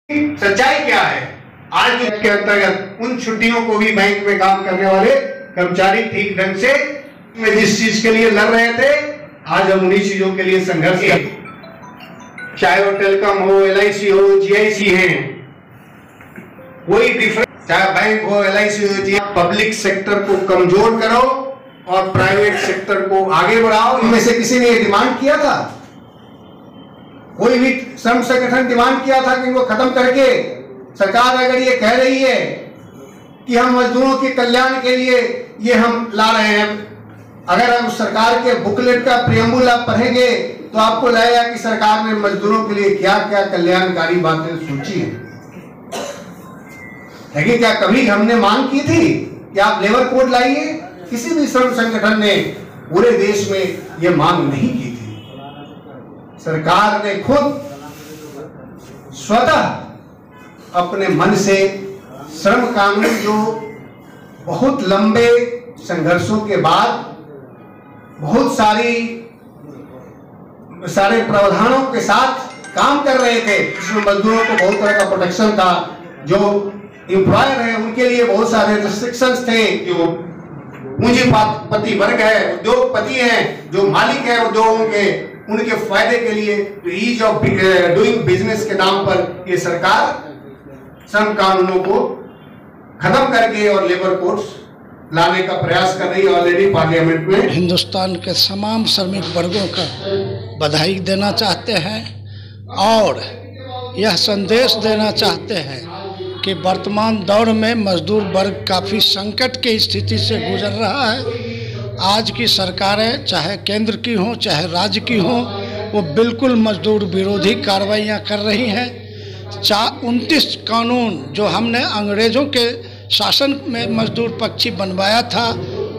सच्चाई क्या है? आज के अंतर्गत उन छुट्टियों को भी बैंक में काम करने वाले कर्मचारी ठीक ढंग से जिस चीज के लिए लड़ रहे थे, आज हम उन्हीं चीजों के लिए संघर्ष कर, चाहे वो टेलीकॉम हो, LIC हो, GIC है, कोई डिफरेंस, चाहे बैंक हो, LIC हो, पब्लिक सेक्टर को कमजोर करो और प्राइवेट सेक्टर को आगे बढ़ाओ। इनमें से किसी ने डिमांड किया था? कोई भी श्रम संगठन डिमांड किया था कि इनको खत्म करके सरकार अगर ये कह रही है कि हम मजदूरों के कल्याण के लिए ये हम ला रहे हैं, अगर हम सरकार के बुकलेट का प्रियम्बुल आप पढ़ेंगे तो आपको लगेगा कि सरकार ने मजदूरों के लिए क्या क्या कल्याणकारी बातें सोची है। लेकिन क्या कभी हमने मांग की थी कि आप लेबर कोड लाइए? किसी भी श्रम संगठन ने पूरे देश में यह मांग नहीं की थी। सरकार ने खुद स्वतः अपने मन से श्रम कानून जो बहुत लंबे संघर्षों के बाद बहुत सारे प्रावधानों के साथ काम कर रहे थे, जिसमें मजदूरों को बहुत तरह का प्रोटेक्शन था, जो एम्प्लॉयर है उनके लिए बहुत सारे रिस्ट्रिक्शंस थे, जो पूंजीपति वर्ग है, उद्योगपति हैं, जो मालिक है उद्योगों के, उनके फायदे के लिए ईज ऑफ डूइंग बिजनेस के नाम पर ये सरकार श्रम कानूनों को खत्म करके और लेबर कोड्स लाने का प्रयास कर रही है। ऑलरेडी पार्लियामेंट में हिंदुस्तान के तमाम श्रमिक वर्गों का बधाई देना चाहते हैं और यह संदेश देना चाहते हैं कि वर्तमान दौर में मजदूर वर्ग काफ़ी संकट की स्थिति से गुजर रहा है। आज की सरकारें चाहे केंद्र की हों चाहे राज्य की हों, वो बिल्कुल मजदूर विरोधी कार्रवाइयाँ कर रही हैं। 29 कानून जो हमने अंग्रेज़ों के शासन में मजदूर पक्षी बनवाया था,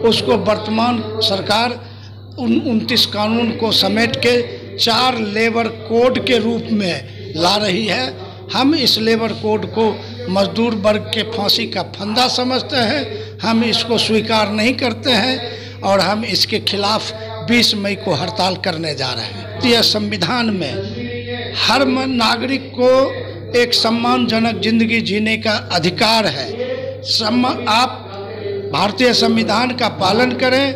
उसको वर्तमान सरकार 29 कानून को समेट के 4 लेबर कोड के रूप में ला रही है। हम इस लेबर कोड को मजदूर वर्ग के फांसी का फंदा समझते हैं, हम इसको स्वीकार नहीं करते हैं और हम इसके खिलाफ 20 मई को हड़ताल करने जा रहे हैं। यह संविधान में हर नागरिक को एक सम्मानजनक जिंदगी जीने का अधिकार है। आप भारतीय संविधान का पालन करें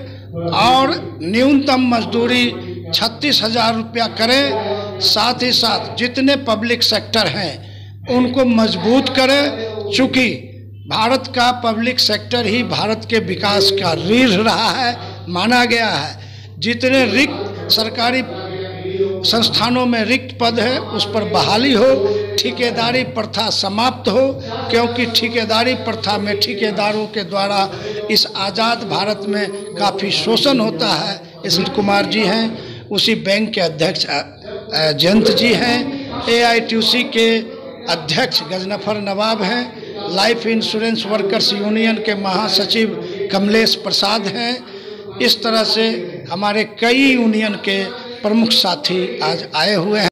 और न्यूनतम मजदूरी 36,000 रुपया करें। साथ ही साथ जितने पब्लिक सेक्टर हैं उनको मजबूत करें, चूँकि भारत का पब्लिक सेक्टर ही भारत के विकास का रीढ़ रहा है, माना गया है। जितने रिक्त सरकारी संस्थानों में रिक्त पद है उस पर बहाली हो, ठेकेदारी प्रथा समाप्त हो, क्योंकि ठेकेदारी प्रथा में ठेकेदारों के द्वारा इस आज़ाद भारत में काफ़ी शोषण होता है। इसलिए कुमार जी हैं, उसी बैंक के अध्यक्ष जयंत जी हैं, AITUC के अध्यक्ष गजनफर नवाब हैं, लाइफ इंश्योरेंस वर्कर्स यूनियन के महासचिव कमलेश प्रसाद हैं। इस तरह से हमारे कई यूनियन के प्रमुख साथी आज आए हुए हैं।